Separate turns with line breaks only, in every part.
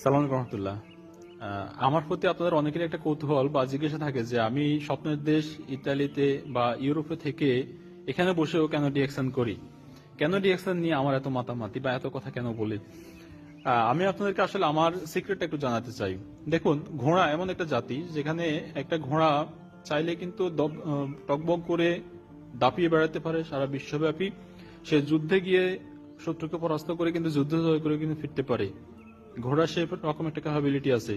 সালাম রহমতুল্লাহ। আমার প্রতি আপনাদের অনেকের একটা কৌতূহল বা জিজ্ঞাসা থাকে যে আমি স্বপ্নের দেশ ইতালিতে বা ইউরোপে থেকে এখানে বসেও কেন ডিএকশন করি, কেন ডিএকশন নিয়ে আমার এত মাতামাতি বা এত কথা কেন বলি। আমি আপনাদেরকে আসলে আমার সিক্রেটটা একটু জানাতে চাই। দেখুন, ঘোড়া এমন একটা জাতি যেখানে একটা ঘোড়া চাইলে কিন্তু টকবক করে দাপিয়ে বেড়াতে পারে সারা বিশ্বব্যাপী। সে যুদ্ধে গিয়ে শত্রুকে পরাস্ত করে কিন্তু যুদ্ধ জয় করে কিন্তু ফিরতে পারে। ঘোড়া সে রকম একটা ক্যাপাবিলিটি আছে,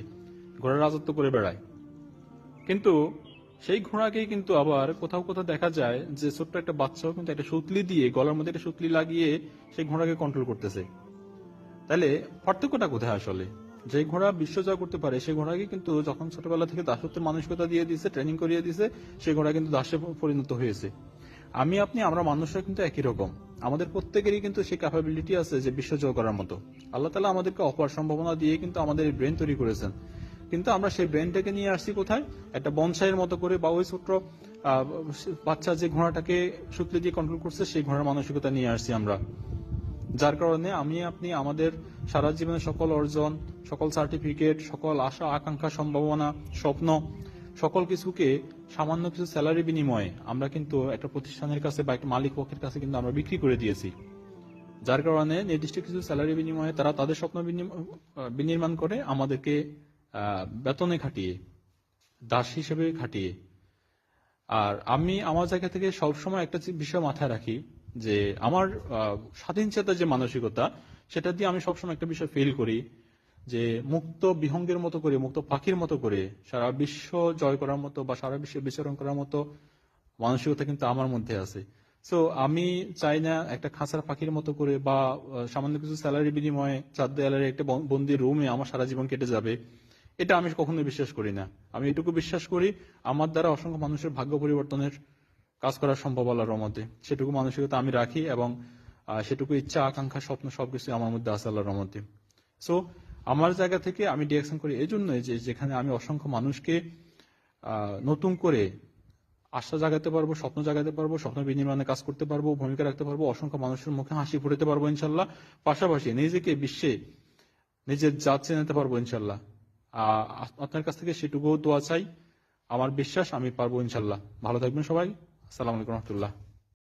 ঘোড়া রাজত্ব করে বেড়ায়। কিন্তু সেই ঘোড়াকেই কিন্তু আবার কোথাও কোথাও দেখা যায় যে ছোট্ট একটা বাচ্চাও কিন্তু একটা সুতলি দিয়ে গলার মধ্যে একটা সুতলি লাগিয়ে সেই ঘোড়াকে কন্ট্রোল করতেছে। তাহলে পার্থক্যটা কোথায় আসলে? যে ঘোড়া বিশ্ব জয় করতে পারে সেই ঘোড়াকে কিন্তু যখন ছোটবেলা থেকে দাসত্বের মানসিকতা দিয়ে দিয়েছে, ট্রেনিং করিয়ে দিয়েছে, সেই ঘোড়া কিন্তু দাসে পরিণত হয়েছে। আমরা মানুষরা কিন্তু একই রকম। আমাদের প্রত্যেকেরই কিন্তু সেই ক্যাপাবিলিটি আছে যে বিশ্ব জয় করার মতো। আল্লাহ তালা আমাদেরকে অপার সম্ভাবনা দিয়ে কিন্তু আমাদের ব্রেন তৈরি করেছেন। কিন্তু আমরা সেই ব্রেনটাকে নিয়ে আসছি কোথায়? একটা বনসাইয়ের মতো করে, বা ওই ছোট্ট বাচ্চা যে ঘোড়াটাকে সুতলি দিয়ে কন্ট্রোল করছে সেই ঘোড়ার মানসিকতা নিয়ে আসছি আমরা। যার কারণে আপনি আমাদের সারা জীবনের সকল অর্জন, সকল সার্টিফিকেট, সকল আশা আকাঙ্ক্ষা, সম্ভাবনা, স্বপ্ন, সকল কিছুকে সামান্য কিছু স্যালারি বিনিময়ে আমরা কিন্তু একটা প্রতিষ্ঠানের কাছে বা একটা মালিক পক্ষের কাছে কিন্তু আমরা বিক্রি করে দিয়েছি। যার কারণে নির্দিষ্ট কিছু স্যালারি বিনিময়ে তারা তাদের স্বপ্ন বিনির্মাণ করে আমাদেরকে বেতনে খাটিয়ে, দাস হিসেবে খাটিয়ে। আর আমি আমার জায়গা থেকে সবসময় একটা বিষয় মাথায় রাখি যে আমার স্বাধীন চেতার যে মানসিকতা, সেটা দিয়ে আমি সবসময় একটা বিষয় ফিল করি যে মুক্ত বিহঙ্গের মতো করে, মুক্ত পাখির মতো করে সারা বিশ্ব জয় করার মতো বা সারা বিশ্বে বিচরণ করার মতো মানসিকতা কিন্তু আমার মধ্যে আছে। সো আমি চাই না একটা খাঁচার পাখির মতো করে বা সামান্য কিছু স্যালারি বিনিময়ে চার দেয়ালের একটা বন্দি রুমে আমার সারা জীবন কেটে যাবে। এটা আমি কখনোই বিশ্বাস করি না। আমি এটুকু বিশ্বাস করি, আমার দ্বারা অসংখ্য মানুষের ভাগ্য পরিবর্তনের কাজ করা সম্ভব আল্লাহর রহমতে। সেটুকু মানসিকতা আমি রাখি এবং সেটুকু ইচ্ছা আকাঙ্ক্ষা স্বপ্ন সবকিছু আমার মধ্যে আছে আল্লাহর রহমতে। সো আমার জায়গা থেকে আমি ডিরেকশন করি এই জন্যই যে যেখানে আমি অসংখ্য মানুষকে নতুন করে আশা জাগাতে পারবো, স্বপ্ন জাগাতে পারবো, স্বপ্ন বিনির্মাণে কাজ করতে পারবো, ভূমিকা রাখতে পারবো, অসংখ্য মানুষের মুখে হাসি ফুটাতে পারবো ইনশাল্লাহ। পাশাপাশি নিজেকে বিশ্বে নিজের জাত চেনাতে পারবো ইনশাল্লাহ। আপনার কাছ থেকে সেটুকু দোয়া চাই। আমার বিশ্বাস আমি পারবো ইনশাল্লাহ। ভালো থাকবেন সবাই। আসসালামু আলাইকুম রহমতুল্লাহ।